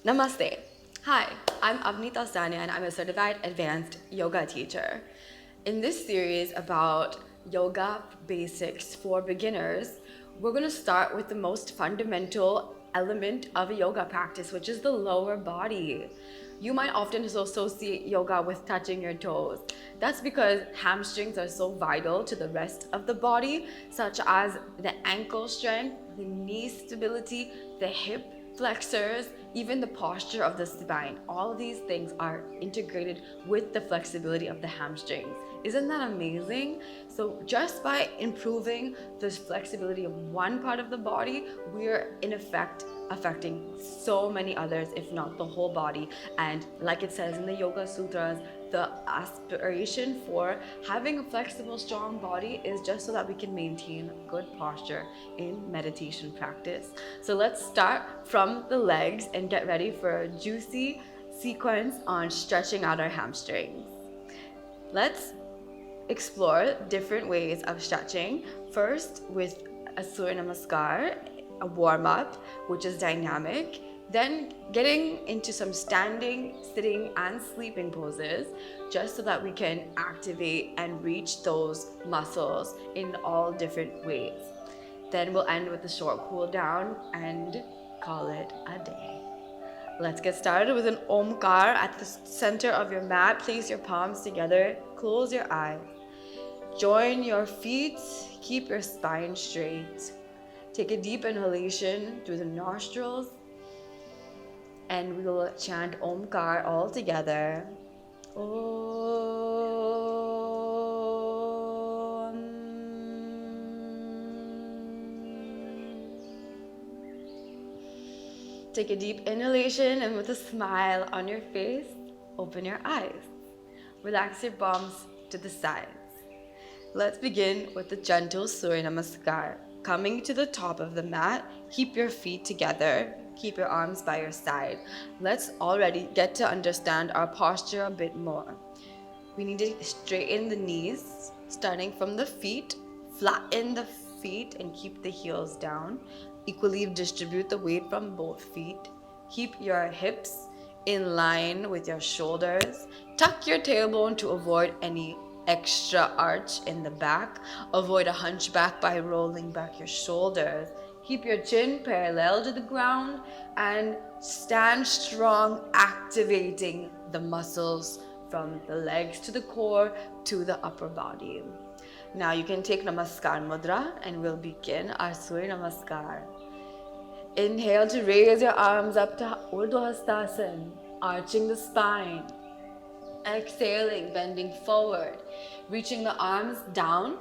Namaste. Hi, I'm Avnita Sanya and I'm a certified advanced yoga teacher. In this series about yoga basics for beginners, we're going to start with the most fundamental element of a yoga practice, which is the lower body. You might often associate yoga with touching your toes. That's because hamstrings are so vital to the rest of the body, such as the ankle strength, the knee stability, the hip flexors, even the posture of the spine. All of these things are integrated with the flexibility of the hamstrings. Isn't that amazing? So just by improving the flexibility of one part of the body, we're in effect affecting so many others, if not the whole body. And like it says in the Yoga Sutras, the aspiration for having a flexible, strong body is just so that we can maintain good posture in meditation practice. So let's start from the legs and get ready for a juicy sequence on stretching out our hamstrings. Let's explore different ways of stretching. First, with a Surya Namaskar, a warm up, which is dynamic. Then getting into some standing, sitting, and sleeping poses, just so that we can activate and reach those muscles in all different ways. Then we'll end with a short cool down and call it a day. Let's get started with an Omkar at the center of your mat. Place your palms together, close your eyes. Join your feet, keep your spine straight. Take a deep inhalation through the nostrils, and we will chant Omkar all together. Om. Take a deep inhalation, and with a smile on your face, open your eyes. Relax your palms to the sides. Let's begin with the gentle Surya Namaskar. Coming to the top of the mat, keep your feet together. Keep your arms by your side. Let's already get to understand our posture a bit more. We need to straighten the knees, starting from the feet. Flatten the feet and keep the heels down. Equally distribute the weight from both feet. Keep your hips in line with your shoulders. Tuck your tailbone to avoid any extra arch in the back. Avoid a hunchback by rolling back your shoulders. Keep your chin parallel to the ground and stand strong, activating the muscles from the legs to the core to the upper body. Now you can take Namaskar Mudra and we'll begin our Surya Namaskar. Inhale to raise your arms up to Urdhva Hastasana, arching the spine. Exhaling, bending forward, reaching the arms down.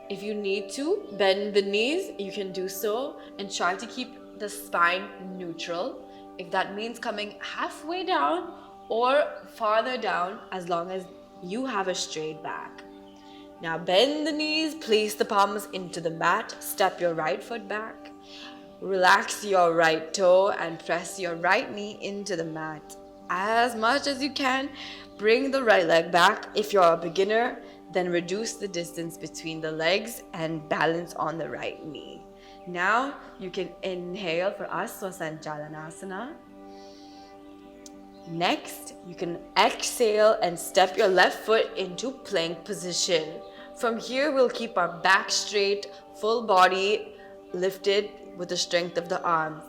If you need to bend the knees, you can do so and try to keep the spine neutral. If that means coming halfway down or farther down, as long as you have a straight back. Now bend the knees, place the palms into the mat, step your right foot back. Relax your right toe and press your right knee into the mat. As much as you can, bring the right leg back. If you're a beginner, then reduce the distance between the legs and balance on the right knee. Now you can inhale for Aswasanchalanasana. Next, you can exhale and step your left foot into plank position. From here, we'll keep our back straight, full body lifted with the strength of the arms.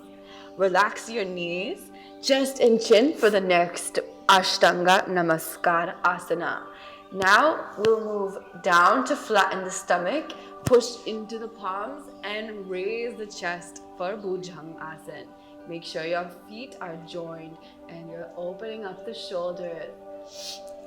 Relax your knees, chest and chin for the next Ashtanga Namaskar Asana. Now we'll move down to flatten the stomach, push into the palms and raise the chest for Bhujanga Asana. Make sure your feet are joined and you're opening up the shoulders.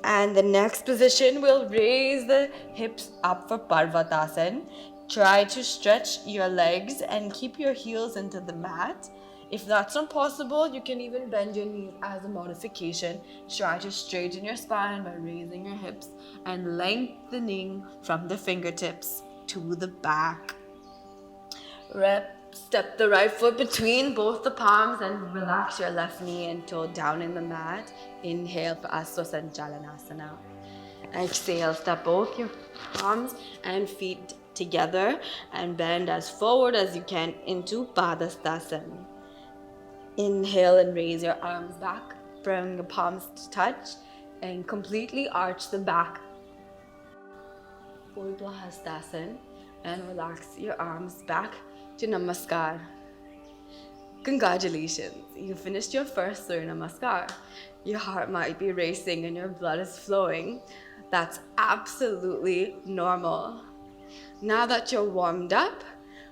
And the next position, we'll raise the hips up for Parvatasana. Try to stretch your legs and keep your heels into the mat. If that's not possible, you can even bend your knees as a modification. Try to straighten your spine by raising your hips and lengthening from the fingertips to the back. Step the right foot between both the palms and relax your left knee and toe down in the mat. Inhale for Aswasanchalanasana. Exhale, step both your palms and feet together and bend as forward as you can into Padastasana. Inhale and raise your arms back. Bring your palms to touch and completely arch the back. Urdhva Hastasana and relax your arms back to Namaskar. Congratulations, you finished your first Surya Namaskar. Your heart might be racing and your blood is flowing. That's absolutely normal. Now that you're warmed up,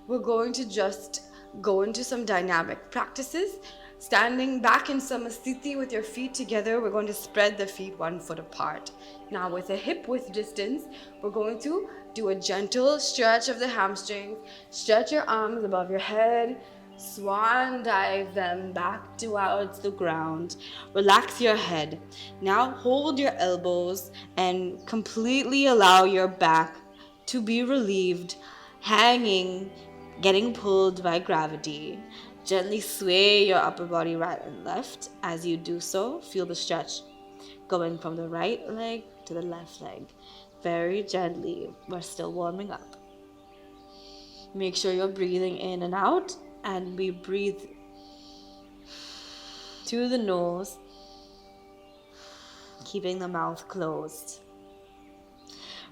we're going to just go into some dynamic practices. Standing back in Samasthiti with your feet together, we're going to spread the feet 1 foot apart. Now with a hip width distance, we're going to do a gentle stretch of the hamstrings. Stretch your arms above your head. Swan dive them back towards the ground. Relax your head. Now hold your elbows and completely allow your back to be relieved, hanging, getting pulled by gravity. Gently sway your upper body right and left. As you do so, feel the stretch going from the right leg to the left leg. Very gently. We're still warming up. Make sure you're breathing in and out, and we breathe through the nose, keeping the mouth closed.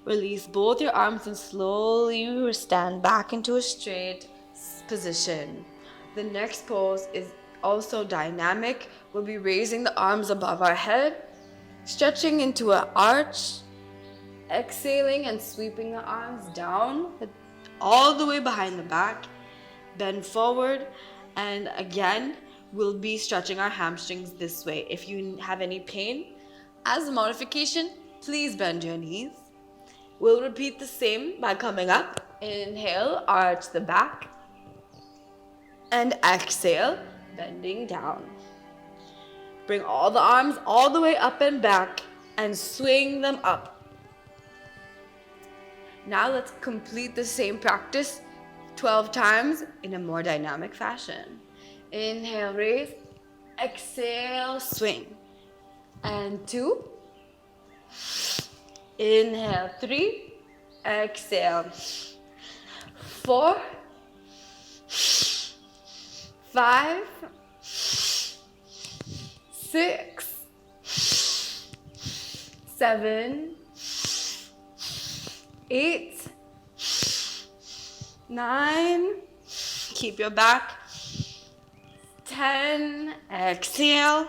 Release both your arms and slowly stand back into a straight position. The next pose is also dynamic. We'll be raising the arms above our head, stretching into an arch, exhaling and sweeping the arms down all the way behind the back. Bend forward, and again, we'll be stretching our hamstrings this way. If you have any pain, as a modification, please bend your knees. We'll repeat the same by coming up. Inhale, arch the back. And exhale, bending down. Bring all the arms all the way up and back and swing them up. Now let's complete the same practice 12 times in a more dynamic fashion. Inhale, raise. Exhale, swing. And 2. Inhale, 3. Exhale. 4. 5. 6. 7. 8. 9. Keep your back. 10. Exhale.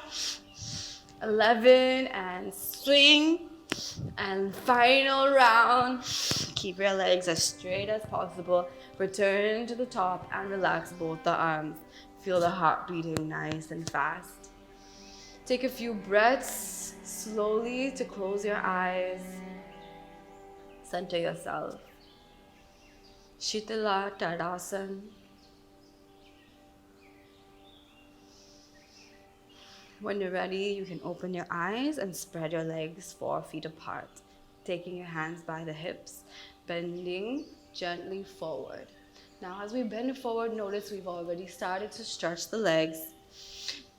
11 and swing. And final round. Keep your legs as straight as possible. Return to the top and relax both the arms. Feel the heart beating nice and fast. Take a few breaths slowly to close your eyes. Center yourself. Shitala Tadasana. When you're ready, you can open your eyes and spread your legs 4 feet apart, taking your hands by the hips, bending gently forward. Now, as we bend forward, notice we've already started to stretch the legs,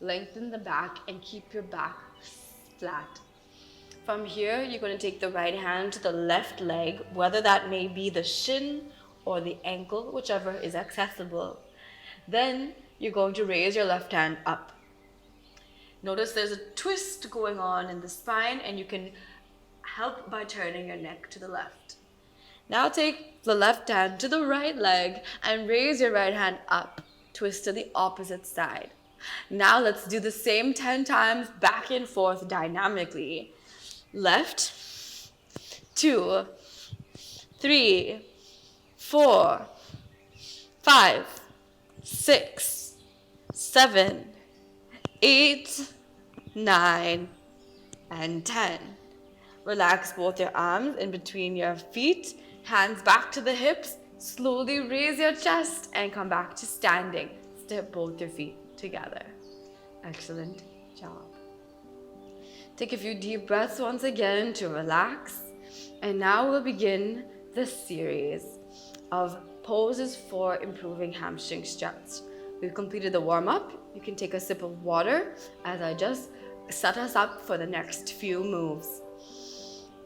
lengthen the back, and keep your back flat. From here, you're going to take the right hand to the left leg, whether that may be the shin or the ankle, whichever is accessible. Then, you're going to raise your left hand up. Notice there's a twist going on in the spine, and you can help by turning your neck to the left. Now take the left hand to the right leg and raise your right hand up. Twist to the opposite side. Now let's do the same 10 times back and forth dynamically. Left, 2, 3, 4, 5, 6, 7, 8, 9, and 10. Relax both your arms in between your feet, hands back to the hips. Slowly raise your chest and come back to standing. Step both your feet together. Excellent job. Take a few deep breaths once again to relax. And now we'll begin the series of poses for improving hamstring stretch. We've completed the warm-up. You can take a sip of water as I just set us up for the next few moves.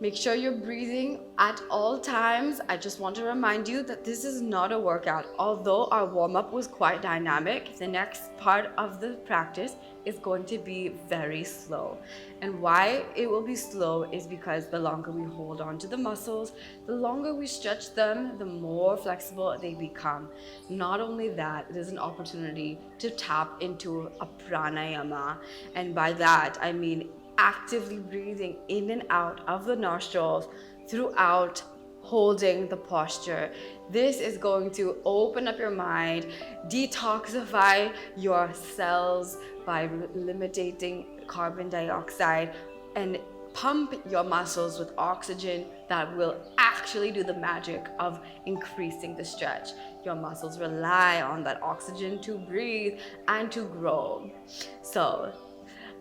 Make sure you're breathing at all times. I just want to remind you that this is not a workout. Although our warm-up was quite dynamic, the next part of the practice is going to be very slow. And why it will be slow is because the longer we hold on to the muscles, the longer we stretch them, the more flexible they become. Not only that, it is an opportunity to tap into a pranayama. And by that, I mean actively breathing in and out of the nostrils throughout holding the posture. This is going to open up your mind, detoxify your cells by eliminating carbon dioxide, and pump your muscles with oxygen that will actually do the magic of increasing the stretch. Your muscles rely on that oxygen to breathe and to grow. So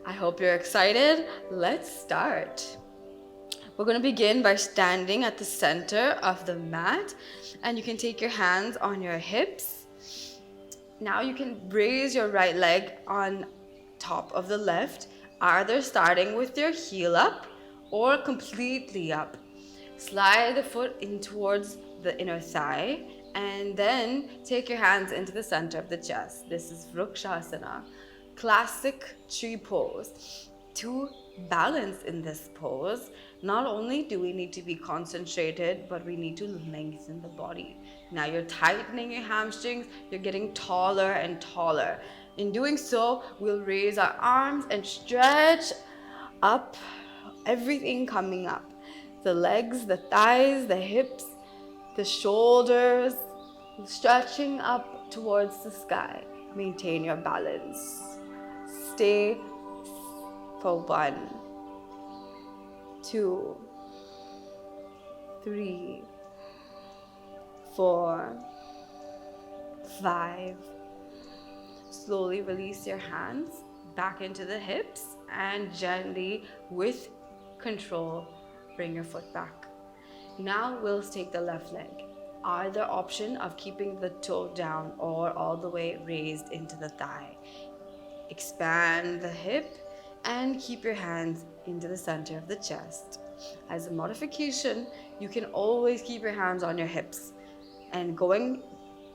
I hope you're excited. Let's start. We're going to begin by standing at the center of the mat, and you can take your hands on your hips. Now you can raise your right leg on top of the left, either starting with your heel up or completely up. Slide the foot in towards the inner thigh, and then take your hands into the center of the chest. This is Vrukshasana, classic tree pose. To balance in this pose, not only do we need to be concentrated, but we need to lengthen the body. Now you're tightening your hamstrings, you're getting taller and taller. In doing so, we'll raise our arms and stretch up, everything coming up. The legs, the thighs, the hips, the shoulders, stretching up towards the sky. Maintain your balance. Stay for 1, 2, 3, 4, 5. Slowly release your hands back into the hips and gently, with control, bring your foot back. Now we'll take the left leg. Either option of keeping the toe down or all the way raised into the thigh. Expand the hip and keep your hands into the center of the chest. As a modification, you can always keep your hands on your hips. And going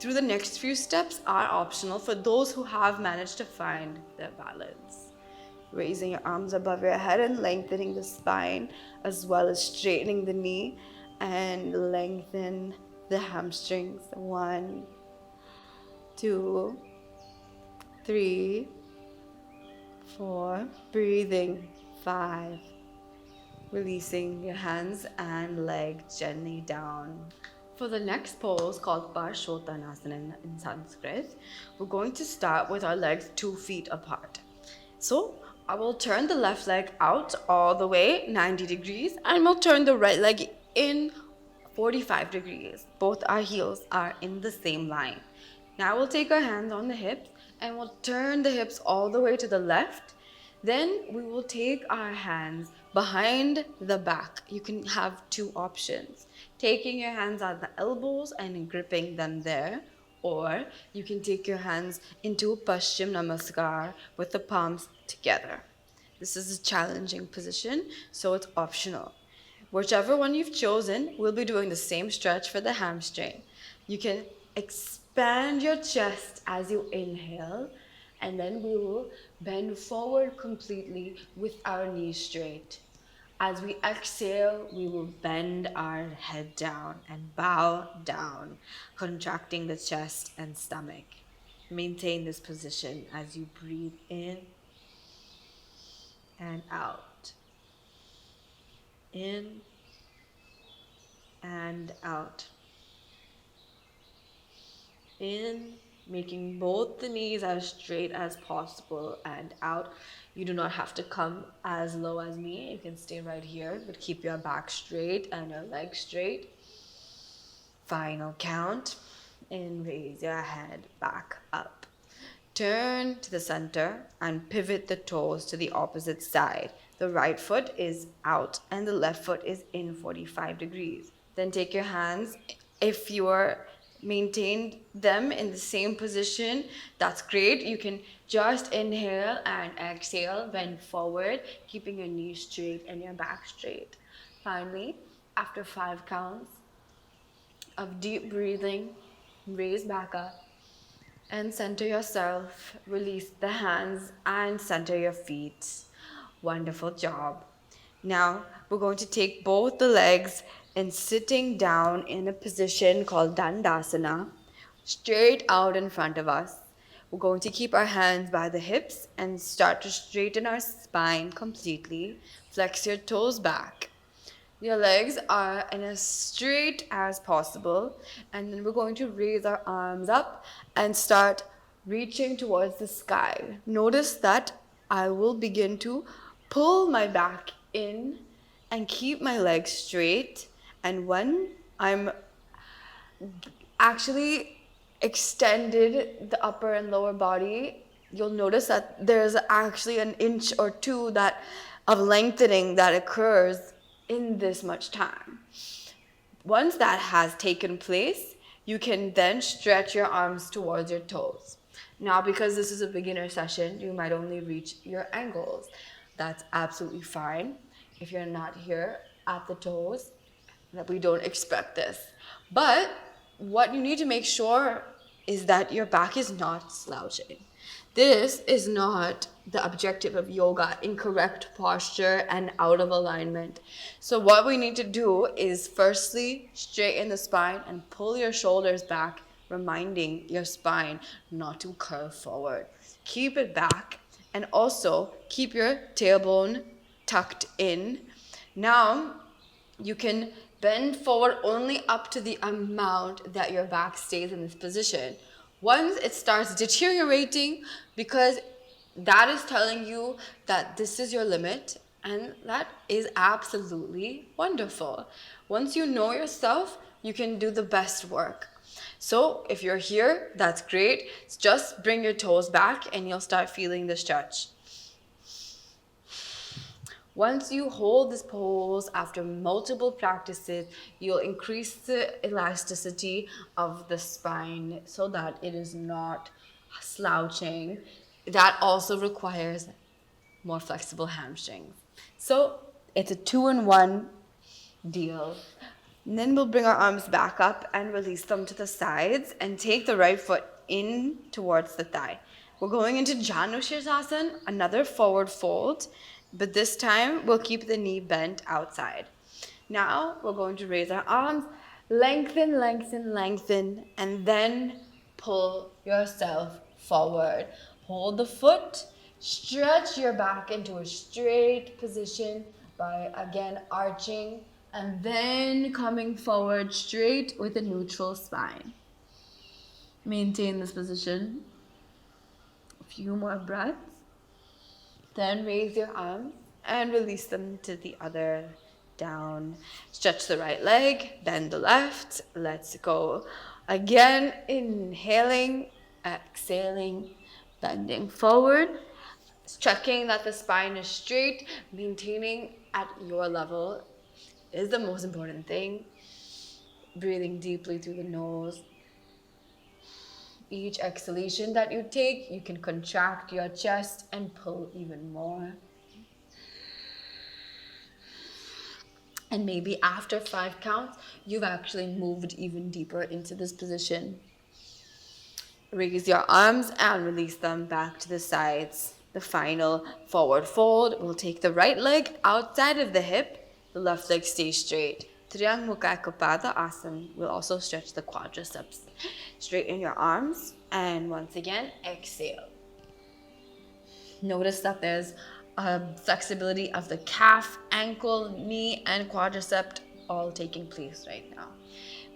through the next few steps are optional for those who have managed to find their balance. Raising your arms above your head and lengthening the spine, as well as straightening the knee and lengthen the hamstrings. 1, 2, 3, 4. Breathing. 5. Releasing your hands and legs gently down. For the next pose, called Parshvottanasana in Sanskrit, we're going to start with our legs 2 feet apart. So I will turn the left leg out all the way 90 degrees, and we'll turn the right leg in 45 degrees. Both our heels are in the same line. Now we'll take our hands on the hips and we'll turn the hips all the way to the left. Then we will take our hands behind the back. You can have 2 options. Taking your hands at the elbows and gripping them there, or you can take your hands into Surya Namaskar with the palms together. This is a challenging position, so it's optional. Whichever one you've chosen, we'll be doing the same stretch for the hamstring. You can expand your chest as you inhale, and then we will bend forward completely with our knees straight. As we exhale, we will bend our head down and bow down, contracting the chest and stomach. Maintain this position as you breathe in and out. In and out. In, making both the knees as straight as possible, and out. You do not have to come as low as me. You can stay right here, but keep your back straight and your legs straight. Final count. In, raise your head back up. Turn to the center and pivot the toes to the opposite side. The right foot is out and the left foot is in 45 degrees. Then take your hands. If you are maintained them in the same position, that's great. You can just inhale and exhale, bend forward, keeping your knees straight and your back straight. Finally, after 5 counts of deep breathing, raise back up and center yourself. Release the hands and center your feet. Wonderful job. Now we're going to take both the legs and sitting down in a position called Dandasana, straight out in front of us. We're going to keep our hands by the hips and start to straighten our spine completely. Flex your toes back. Your legs are in as straight as possible, and then we're going to raise our arms up and start reaching towards the sky. Notice that I will begin to pull my back in and keep my legs straight. And when I'm actually extended the upper and lower body, you'll notice that there's actually an inch or two of lengthening that occurs in this much time. Once that has taken place, you can then stretch your arms towards your toes. Now, because this is a beginner session, you might only reach your ankles. That's absolutely fine. If you're not here at the toes, that we don't expect this. But what you need to make sure is that your back is not slouching. This is not the objective of yoga, incorrect posture and out of alignment. So what we need to do is firstly straighten the spine and pull your shoulders back, reminding your spine not to curve forward. Keep it back and also keep your tailbone tucked in. Now you can bend forward only up to the amount that your back stays in this position. Once it starts deteriorating, because that is telling you that this is your limit, and that is absolutely wonderful. Once you know yourself, you can do the best work. So if you're here, that's great. Just bring your toes back and you'll start feeling the stretch. Once you hold this pose after multiple practices, you'll increase the elasticity of the spine so that it is not slouching. That also requires more flexible hamstrings. So it's a 2-in-1 deal. And then we'll bring our arms back up and release them to the sides and take the right foot in towards the thigh. We're going into Janu Shirsasana, another forward fold, but this time we'll keep the knee bent outside. Now we're going to raise our arms, lengthen, lengthen, lengthen, and then pull yourself forward. Hold the foot, stretch your back into a straight position by again arching and then coming forward straight with a neutral spine. Maintain this position. A few more breaths. Then raise your arms and release them to the other down. Stretch the right leg, bend the left. Let's go. Again, inhaling, exhaling, bending forward. Checking that the spine is straight, maintaining at your level is the most important thing. Breathing deeply through the nose. Each exhalation that you take, you can contract your chest and pull even more. And maybe after 5 counts, you've actually moved even deeper into this position. Raise your arms and release them back to the sides. The final forward fold, we'll take the right leg outside of the hip, the left leg stays straight. Triang Mukha Kapada Asana will also stretch the quadriceps. Straighten your arms and once again, exhale. Notice that there's a flexibility of the calf, ankle, knee, and quadricep all taking place right now.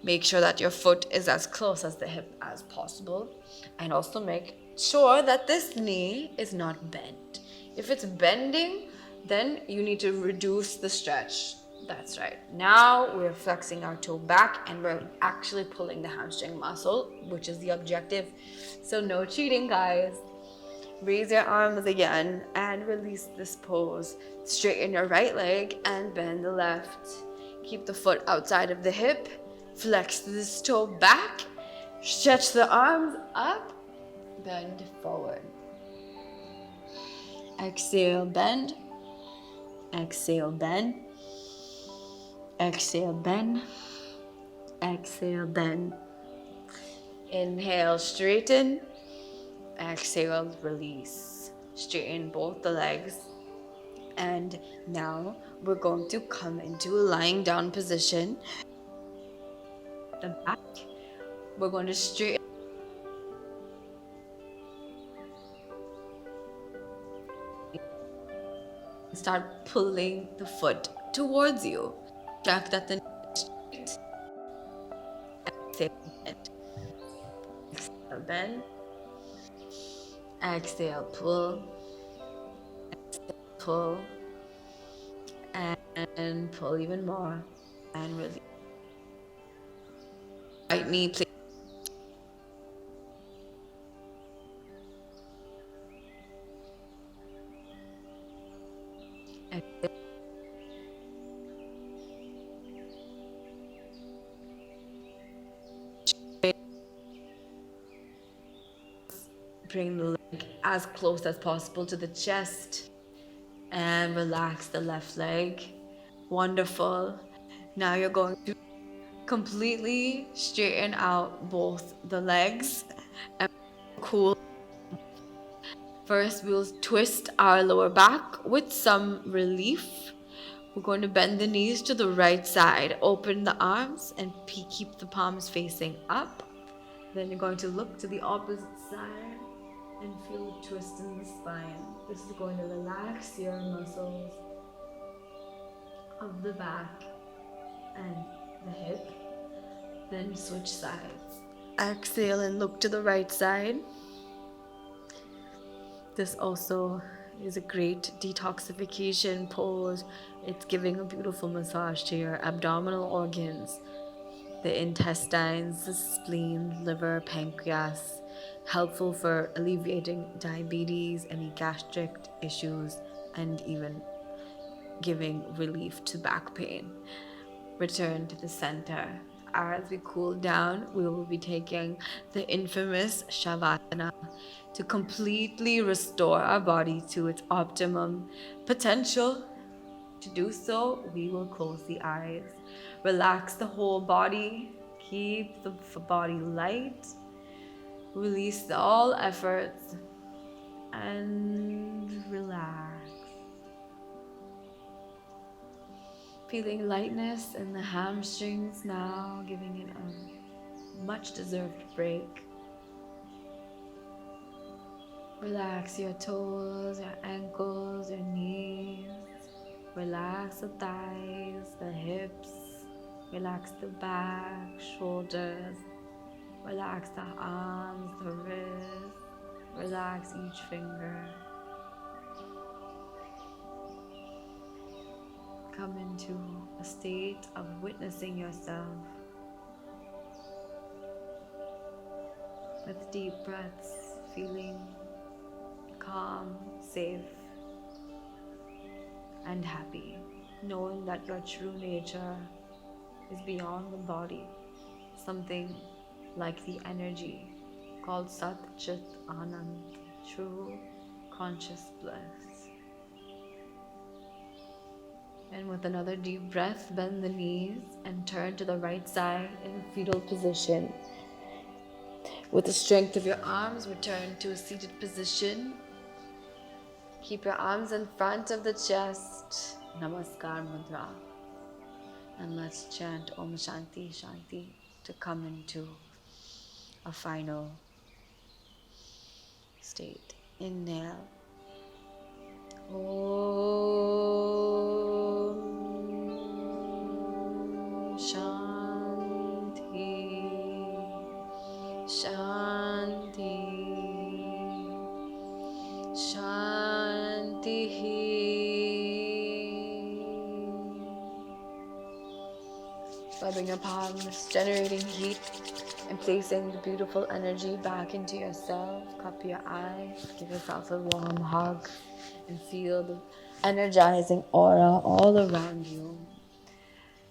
Make sure that your foot is as close as the hip as possible, and also make sure that this knee is not bent. If it's bending, then you need to reduce the stretch. That's right. Now we're flexing our toe back and we're actually pulling the hamstring muscle, which is the objective. So no cheating, guys. Raise your arms again and release this pose. Straighten your right leg and bend the left. Keep the foot outside of the hip. Flex this toe back. Stretch the arms up. Bend forward. Exhale, bend. Exhale, bend. Exhale, bend. Exhale, bend. Inhale, straighten. Exhale, release. Straighten both the legs. And now we're going to come into a lying down position. The back. We're going to straighten. Start pulling the foot towards you. Check that the knee is straight. Exhale, bend. Exhale, bend. Exhale, pull. Pull. And pull even more. And release. Right knee, please. Exhale. Bring the leg as close as possible to the chest. And relax the left leg. Wonderful. Now you're going to completely straighten out both the legs and cool. First, we'll twist our lower back with some relief. We're going to bend the knees to the right side, open the arms, and keep the palms facing up. Then you're going to look to the opposite side and feel a twist in the spine. This is going to relax your muscles of the back and the hip. Then switch sides. Exhale and look to the right side. This also is a great detoxification pose. It's giving a beautiful massage to your abdominal organs, the intestines, the spleen, liver, pancreas, helpful for alleviating diabetes, any gastric issues, and even giving relief to back pain. Return to the center. As we cool down, we will be taking the infamous Shavasana to completely restore our body to its optimum potential. To do so, we will close the eyes, relax the whole body, keep the body light, release all efforts, and relax. Feeling lightness in the hamstrings now, giving it a much deserved break. Relax your toes, your ankles, your knees. Relax the thighs, the hips. Relax the back, shoulders. Relax the arms, the wrists. Relax each finger. Come into a state of witnessing yourself with deep breaths, feeling calm, safe, and happy, knowing that your true nature is beyond the body, something like the energy called Sat Chit Anand, true conscious bliss. And with another deep breath, bend the knees and turn to the right side in fetal position. With the strength of your arms, return to a seated position. Keep your arms in front of the chest. Namaskar mudra. And let's chant Om Shanti Shanti to come into a final state. Inhale. Om Shanti Shanti Shanti. Rubbing your palms, generating heat, and placing the beautiful energy back into yourself. Cup your eyes, give yourself a warm hug, and feel the energizing aura all around you.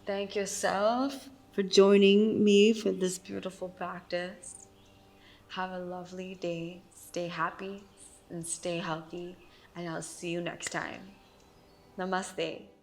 Thank yourself for joining me for this beautiful practice. Have a lovely day. Stay happy and stay healthy, and I'll see you next time. Namaste.